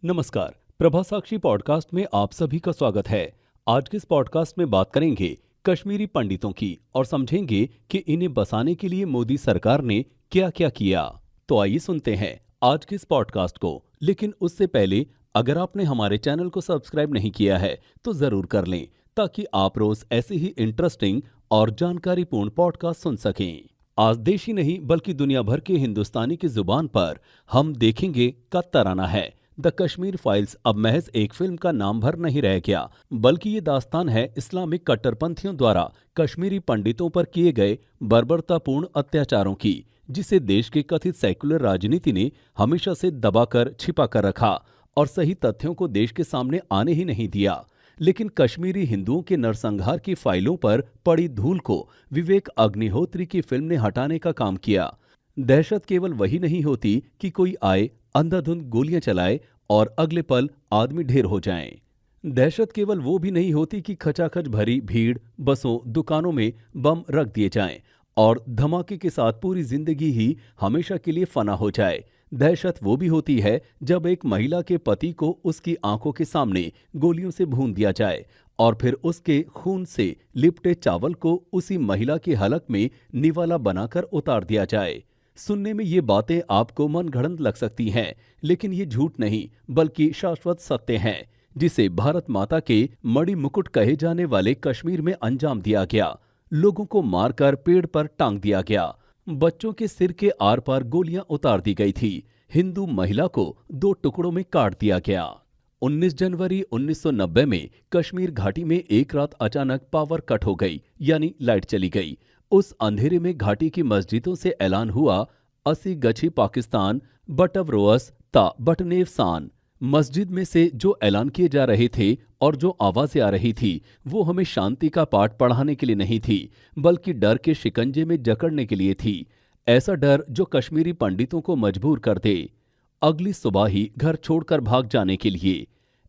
नमस्कार। प्रभा साक्षी पॉडकास्ट में आप सभी का स्वागत है। आज के इस पॉडकास्ट में बात करेंगे कश्मीरी पंडितों की और समझेंगे कि इन्हें बसाने के लिए मोदी सरकार ने क्या क्या किया। तो आइए सुनते हैं आज के इस पॉडकास्ट को। लेकिन उससे पहले अगर आपने हमारे चैनल को सब्सक्राइब नहीं किया है तो जरूर कर लें, ताकि आप रोज ऐसे ही इंटरेस्टिंग और जानकारीपूर्ण पॉडकास्ट सुन सकें। आज देश ही नहीं बल्कि दुनिया भर के हिंदुस्तानी की जुबान पर हम देखेंगे का तराना है। द कश्मीर फाइल्स अब महज एक फिल्म का नाम भर नहीं रह गया, बल्कि ये दास्तान है इस्लामिक कट्टरपंथियों द्वारा कश्मीरी पंडितों पर किए गए बर्बरतापूर्ण अत्याचारों की, जिसे देश के कथित सेक्युलर राजनीति ने हमेशा से दबाकर छिपाकर रखा और सही तथ्यों को देश के सामने आने ही नहीं दिया। लेकिन कश्मीरी हिंदुओं के नरसंहार की फाइलों पर पड़ी धूल को विवेक अग्निहोत्री की फिल्म ने हटाने का काम किया। दहशत केवल वही नहीं होती कि कोई आए, अंधाधुंध गोलियां चलाए और अगले पल आदमी ढेर हो जाएं। दहशत केवल वो भी नहीं होती कि खचाखच भरी भीड़, बसों, दुकानों में बम रख दिए जाएं और धमाके के साथ पूरी जिंदगी ही हमेशा के लिए फना हो जाए। दहशत वो भी होती है जब एक महिला के पति को उसकी आंखों के सामने गोलियों से भून दिया जाए और फिर उसके खून से लिपटे चावल को उसी महिला के हलक में निवाला बनाकर उतार दिया जाए। सुनने में ये बातें आपको मनगढ़ंत लग सकती हैं, लेकिन ये झूठ नहीं बल्कि शाश्वत सत्य हैं, जिसे भारत माता के मणि मुकुट कहे जाने वाले कश्मीर में अंजाम दिया गया। लोगों को मारकर पेड़ पर टांग दिया गया। बच्चों के सिर के आर पार गोलियां उतार दी गई थी। हिंदू महिला को 2 टुकड़ों में काट दिया गया। 19 जनवरी 1990 में कश्मीर घाटी में एक रात अचानक पावर कट हो गई, यानी लाइट चली गई। उस अंधेरे में घाटी की मस्जिदों से ऐलान हुआ, असी गछी पाकिस्तान बटव रोअस ता बटनेव सान। मस्जिद में से जो ऐलान किए जा रहे थे और जो आवाजें आ रही थी वो हमें शांति का पाठ पढ़ाने के लिए नहीं थी, बल्कि डर के शिकंजे में जकड़ने के लिए थी। ऐसा डर जो कश्मीरी पंडितों को मजबूर कर दे अगली सुबह ही घर छोड़कर भाग जाने के लिए।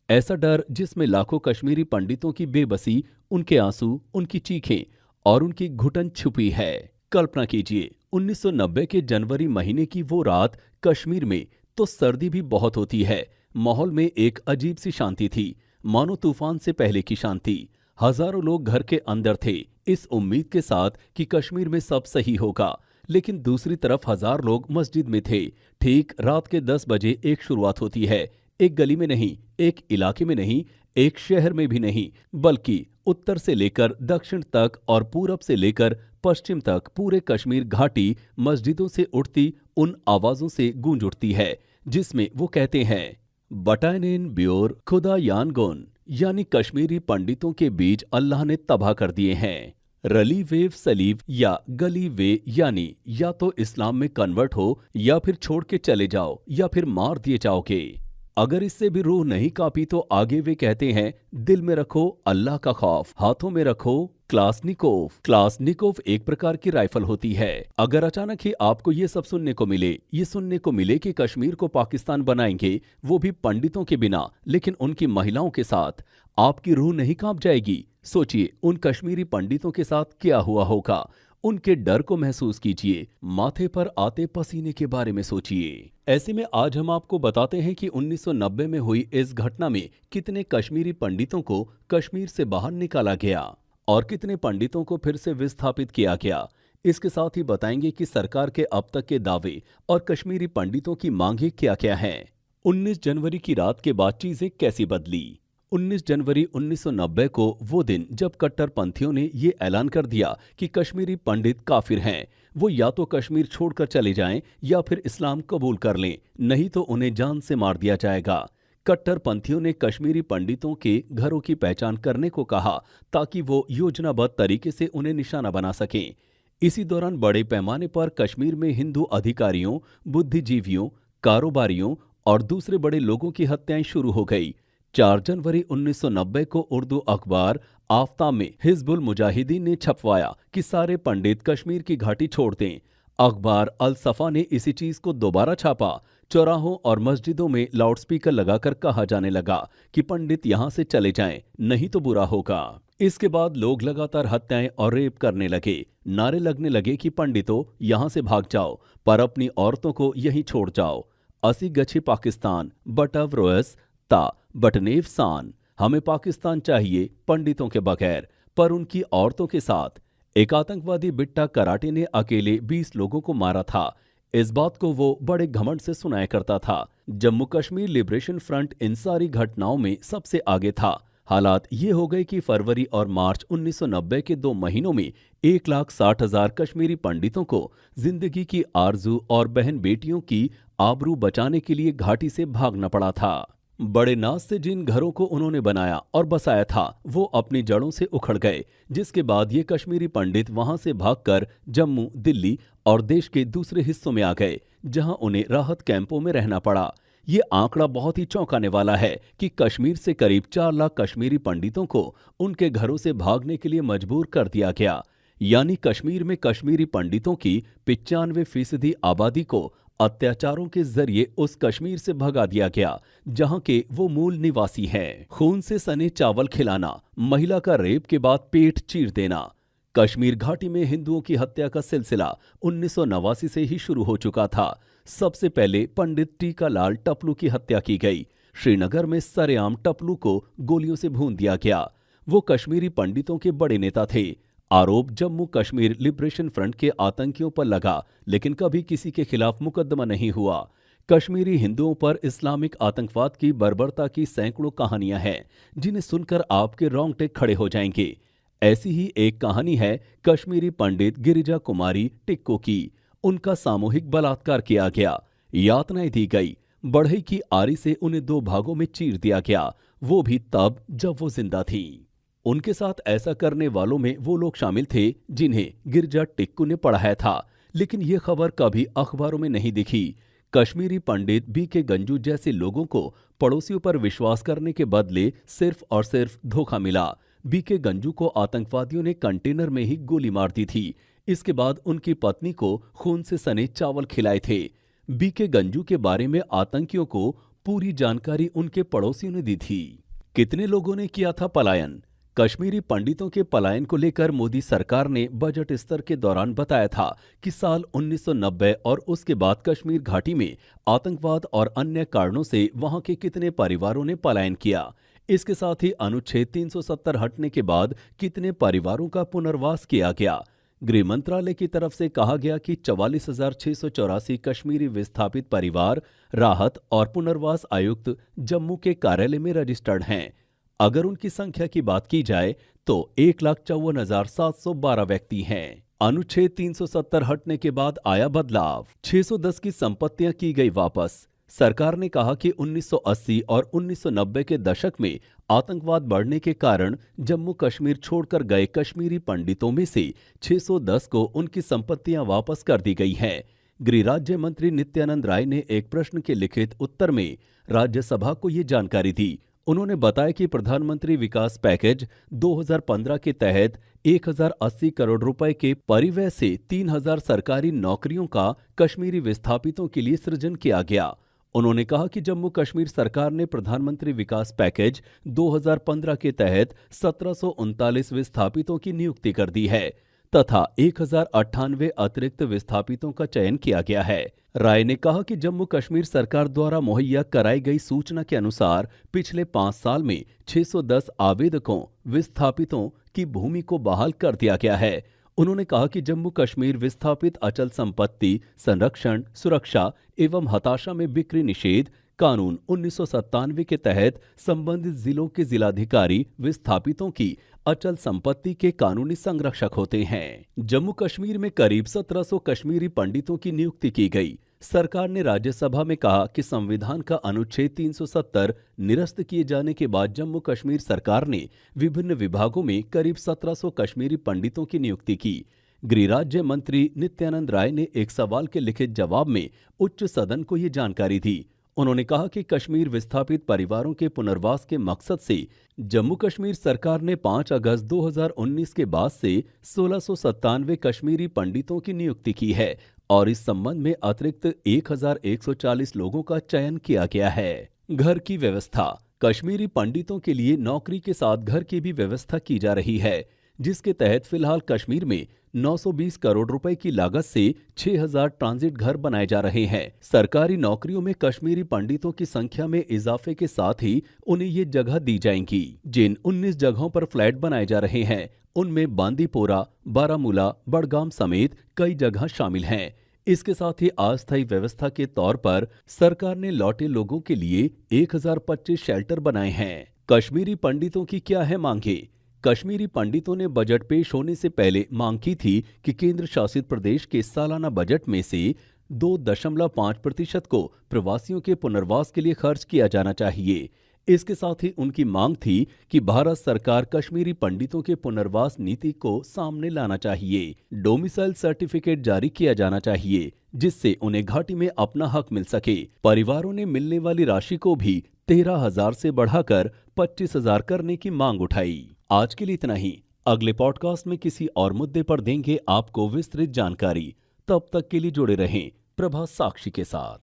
ऐसा डर जिसमें लाखों कश्मीरी पंडितों की बेबसी, उनके आंसू, उनकी चीखें और उनकी घुटन छुपी है। कल्पना कीजिए 1990 के जनवरी महीने की वो रात। कश्मीर में तो सर्दी भी बहुत होती है। माहौल में एक अजीब सी शांति थी, मानो तूफान से पहले की शांति। हजारों लोग घर के अंदर थे, इस उम्मीद के साथ कि कश्मीर में सब सही होगा। लेकिन दूसरी तरफ हजार लोग मस्जिद में थे। ठीक रात के 10 बजे एक शुरुआत होती है। एक गली में नहीं, एक इलाके में नहीं, एक शहर में भी नहीं, बल्कि उत्तर से लेकर दक्षिण तक और पूरब से लेकर पश्चिम तक पूरे कश्मीर घाटी मस्जिदों से उठती उन आवाजों से गूंज उठती है, जिसमें वो कहते हैं, बटाइनेन ब्योर खुदा यानगोन, यानी कश्मीरी पंडितों के बीज अल्लाह ने तबाह कर दिए हैं। रली वेव सलीव या गली वे, यानी या तो इस्लाम में कन्वर्ट हो या फिर छोड़ के चले जाओ या फिर मार दिए जाओगे। अगर इससे भी रूह नहीं कांपी तो आगे वे कहते हैं, दिल में रखो अल्लाह का खौफ, हाथों में रखो क्लासनिकोव। क्लासनिकोव एक प्रकार की राइफल होती है। अगर अचानक ही आपको ये सब सुनने को मिले कि कश्मीर को पाकिस्तान बनाएंगे, वो भी पंडितों के बिना, लेकिन उनकी महिलाओं के साथ, आपकी रूह नहीं कांप जाएगी? सोचिए उन कश्मीरी पंडितों के साथ क्या हुआ होगा। उनके डर को महसूस कीजिए, माथे पर आते पसीने के बारे में सोचिए। ऐसे में आज हम आपको बताते हैं कि 1990 में हुई इस घटना में कितने कश्मीरी पंडितों को कश्मीर से बाहर निकाला गया और कितने पंडितों को फिर से विस्थापित किया गया। इसके साथ ही बताएंगे कि सरकार के अब तक के दावे और कश्मीरी पंडितों की मांगे क्या-क्या हैं। 19 जनवरी की रात के बाद चीजें कैसी बदली। 19 जनवरी 1990 को वो दिन जब कट्टरपंथियों ने ये ऐलान कर दिया कि कश्मीरी पंडित काफिर हैं, वो या तो कश्मीर छोड़कर चले जाएं या फिर इस्लाम कबूल कर लें, नहीं तो उन्हें जान से मार दिया जाएगा। कट्टरपंथियों ने कश्मीरी पंडितों के घरों की पहचान करने को कहा ताकि वो योजनाबद्ध तरीके से उन्हें निशाना बना सकें। इसी दौरान बड़े पैमाने पर कश्मीर में हिंदू अधिकारियों, बुद्धिजीवियों, कारोबारियों और दूसरे बड़े लोगों की हत्याएं शुरू हो गई। 4 जनवरी 1990 को उर्दू अखबार आफ्ताब में हिजबुल मुजाहिदीन ने छपवाया कि सारे पंडित कश्मीर की घाटी छोड़ दें। अखबार अल सफा ने इसी चीज को दोबारा छापा। चौराहों और मस्जिदों में लाउडस्पीकर लगाकर कहा जाने लगा कि पंडित यहां से चले जाएं, नहीं तो बुरा होगा। इसके बाद लोग लगातार हत्याएं और रेप करने लगे। नारे लगने लगे कि पंडितों यहां से भाग जाओ, पर अपनी औरतों को यहीं छोड़ जाओ। असी गछे पाकिस्तान बटव रोयस ता बटनेव सान। हमें पाकिस्तान चाहिए पंडितों के बगैर, पर उनकी औरतों के साथ। एक आतंकवादी बिट्टा कराटे ने अकेले 20 लोगों को मारा था। इस बात को वो बड़े घमंड से सुनाया करता था। Jammu Kashmir liberation front in सारी घटनाओं में सबसे आगे था। हालात ये हो गए कि फरवरी और मार्च 1990 के 2 महीनों में 1,60,000 कश्मीरी पंडितों को जिंदगी की आरजू और बहन बेटियों की आबरू बचाने के लिए घाटी से भागना पड़ा था। बड़े नाज से जिन घरों को उन्होंने बनाया और बसाया था वो अपनी जड़ों से उखड़ गए, जिसके बाद ये कश्मीरी पंडित वहां से भागकर जम्मू, दिल्ली और देश के दूसरे हिस्सों में आ गए, जहां उन्हें राहत कैंपों में रहना पड़ा। ये आंकड़ा बहुत ही चौंकाने वाला है कि कश्मीर से करीब 4 लाख कश्मीरी पंडितों को उनके घरों से भागने के लिए मजबूर कर दिया गया। यानी कश्मीर में कश्मीरी पंडितों की 95% आबादी को अत्याचारों के जरिए उस कश्मीर से भगा दिया गया जहां के वो मूल निवासी हैं। खून से सने चावल खिलाना, महिला का रेप के बाद पेट चीर देना। कश्मीर घाटी में हिंदुओं की हत्या का सिलसिला 1989 से ही शुरू हो चुका था। सबसे पहले पंडित टीका लाल टपलू की हत्या की गई। श्रीनगर में सरेआम टपलू को गोलियों से भून दिया गया। वो कश्मीरी पंडितों के बड़े नेता थे। आरोप जम्मू कश्मीर लिबरेशन फ्रंट के आतंकियों पर लगा, लेकिन कभी किसी के खिलाफ मुकदमा नहीं हुआ। कश्मीरी हिंदुओं पर इस्लामिक आतंकवाद की बर्बरता की सैकड़ों कहानियां हैं, जिन्हें सुनकर आपके रोंगटे खड़े हो जाएंगे। ऐसी ही एक कहानी है कश्मीरी पंडित गिरिजा कुमारी टिक्को की। उनका सामूहिक बलात्कार किया गया, यातनाएं दी गई, बढ़ई की आरी से उन्हें 2 भागों में चीर दिया गया, वो भी तब जब वो जिंदा थी। उनके साथ ऐसा करने वालों में वो लोग शामिल थे जिन्हें गिरजा टिक्कू ने पढ़ाया था, लेकिन ये खबर कभी अखबारों में नहीं दिखी। कश्मीरी पंडित बीके गंजू जैसे लोगों को पड़ोसियों पर विश्वास करने के बदले सिर्फ और सिर्फ धोखा मिला। बीके गंजू को आतंकवादियों ने कंटेनर में ही गोली मार दी थी। इसके बाद उनकी पत्नी को खून से सने चावल खिलाए थे। बीके गंजू के बारे में आतंकियों को पूरी जानकारी उनके पड़ोसियों ने दी थी। कितने लोगों ने किया था पलायन? कश्मीरी पंडितों के पलायन को लेकर मोदी सरकार ने बजट स्तर के दौरान बताया था कि साल 1990 और उसके बाद कश्मीर घाटी में आतंकवाद और अन्य कारणों से वहां के कितने परिवारों ने पलायन किया। इसके साथ ही अनुच्छेद 370 हटने के बाद कितने परिवारों का पुनर्वास किया गया। गृह मंत्रालय की तरफ से कहा गया कि 44,684 कश्मीरी विस्थापित परिवार राहत और पुनर्वास आयुक्त जम्मू के कार्यालय में रजिस्टर्ड हैं। अगर उनकी संख्या की बात की जाए तो 1,54,712 व्यक्ति हैं। अनुच्छेद 370 हटने के बाद आया बदलाव। 610 की संपत्तियां की गई वापस। सरकार ने कहा कि 1980 और 1990 के दशक में आतंकवाद बढ़ने के कारण जम्मू कश्मीर छोड़कर गए कश्मीरी पंडितों में से 610 को उनकी संपत्तियां वापस कर दी गई हैं। गृह राज्य मंत्री नित्यानंद राय ने एक प्रश्न के लिखित उत्तर में राज्यसभा को ये जानकारी दी। उन्होंने बताया कि प्रधानमंत्री विकास पैकेज 2015 के तहत 1,080 करोड़ रुपए के परिव्यय से 3,000 सरकारी नौकरियों का कश्मीरी विस्थापितों के लिए सृजन किया गया। उन्होंने कहा कि जम्मू कश्मीर सरकार ने प्रधानमंत्री विकास पैकेज 2015 के तहत 1,739 विस्थापितों की नियुक्ति कर दी है तथा 1,098 अतिरिक्त विस्थापितों का चयन किया गया है। राय ने कहा कि जम्मू कश्मीर सरकार द्वारा मुहैया कराई गई सूचना के अनुसार पिछले 5 साल में 610 आवेदकों विस्थापितों की भूमि को बहाल कर दिया गया है। उन्होंने कहा कि जम्मू कश्मीर विस्थापित अचल संपत्ति संरक्षण, सुरक्षा एवं हताशा में बिक्री निषेध कानून 1997 के तहत संबंधित जिलों के जिलाधिकारी विस्थापितों की अचल संपत्ति के कानूनी संरक्षक होते हैं। जम्मू कश्मीर में करीब 1700 कश्मीरी पंडितों की नियुक्ति की गई। सरकार ने राज्यसभा में कहा कि संविधान का अनुच्छेद 370 निरस्त किए जाने के बाद जम्मू कश्मीर सरकार ने विभिन्न विभागों में करीब 1700 कश्मीरी पंडितों की नियुक्ति की। गृह राज्य मंत्री नित्यानंद राय ने एक सवाल के लिखित जवाब में उच्च सदन को ये जानकारी दी। उन्होंने कहा कि कश्मीर विस्थापित परिवारों के पुनर्वास के मकसद से जम्मू कश्मीर सरकार ने 5 अगस्त 2019 के बाद से 1697 कश्मीरी पंडितों की नियुक्ति की है और इस संबंध में अतिरिक्त 1,140 लोगों का चयन किया गया है। घर की व्यवस्था। कश्मीरी पंडितों के लिए नौकरी के साथ घर की भी व्यवस्था की जा रही है। जिसके तहत फिलहाल कश्मीर में 920 करोड़ रुपए की लागत से 6000 ट्रांजिट घर बनाए जा रहे हैं। सरकारी नौकरियों में कश्मीरी पंडितों की संख्या में इजाफे के साथ ही उन्हें ये जगह दी जाएंगी। जिन 19 जगहों पर फ्लैट बनाए जा रहे हैं उनमें बांदीपोरा, बारामूला, बड़गाम समेत कई जगह शामिल हैं। इसके साथ ही अस्थायी व्यवस्था के तौर पर सरकार ने लौटे लोगों के लिए 1025 शेल्टर बनाए हैं। कश्मीरी पंडितों की क्या है मांगे? कश्मीरी पंडितों ने बजट पेश होने से पहले मांग की थी कि केंद्र शासित प्रदेश के सालाना बजट में से 2.5% को प्रवासियों के पुनर्वास के लिए खर्च किया जाना चाहिए। इसके साथ ही उनकी मांग थी कि भारत सरकार कश्मीरी पंडितों के पुनर्वास नीति को सामने लाना चाहिए। डोमिसाइल सर्टिफिकेट जारी किया जाना चाहिए जिससे उन्हें घाटी में अपना हक मिल सके। परिवारों ने मिलने वाली राशि को भी 13,000 से बढ़ाकर 25,000 करने की मांग उठाई। आज के लिए इतना ही। अगले पॉडकास्ट में किसी और मुद्दे पर देंगे आपको विस्तृत जानकारी। तब तक के लिए जुड़े रहें प्रभात साक्षी के साथ।